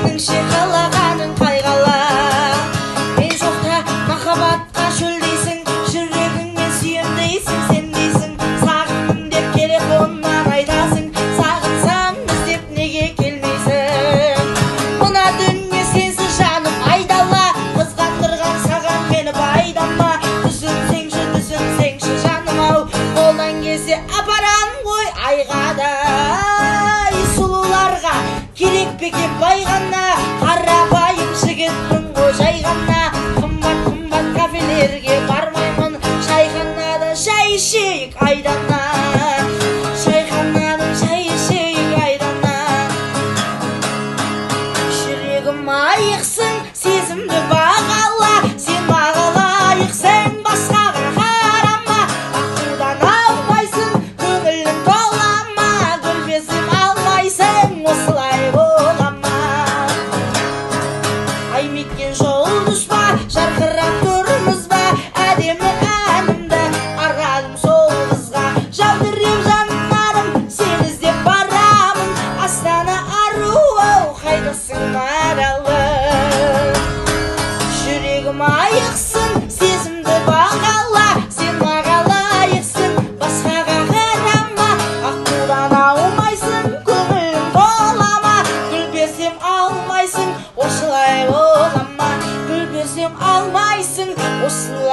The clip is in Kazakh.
сенің шиқалағаның қайғала. Мен жоқта махаббатқа шөлдейсің, жүрегіңмен сүйем дейсің, сен дейсің. Сағындым деп телефоннан айтасың, сағынсам іздеп неге келмейсің? Мына дүние сенсіз жаным айдала, қызғандырған саған мені байдама. Түсінсеңші жаным ау, қолдан келсе апарам ғой айға да. Сұлуларға керек пе екен бай ғана, қарапайым жігітпін ғой жай ғана. Қымбат кафелерге бармаймын, шайханада шай ішейік айдана. Шайханада шай ішейік айдана. Жүрегім айықсын, сезімді бағала, сен маған лайықсың, басқаға қарама. Аққудан алмайсың, көңілің толама, гүл-безім алмайсың, осылай бола ма? Ай меткен жұлдыз ба, жарқырап тұрмыз ба, әдемі әнімді арнадым сол қызға. Жаудырып жанарым, сен іздеп барамын, Астана аруы, қайдасың маралым? Жүрегім айықсын, сезімді бағала, сен маған лайықсың, басқаға қарама. Аққудан аумайсың, көңілім толама, гүл берсем алмайсың, осылай бола ма? Гүл берсем алмайсың, осылай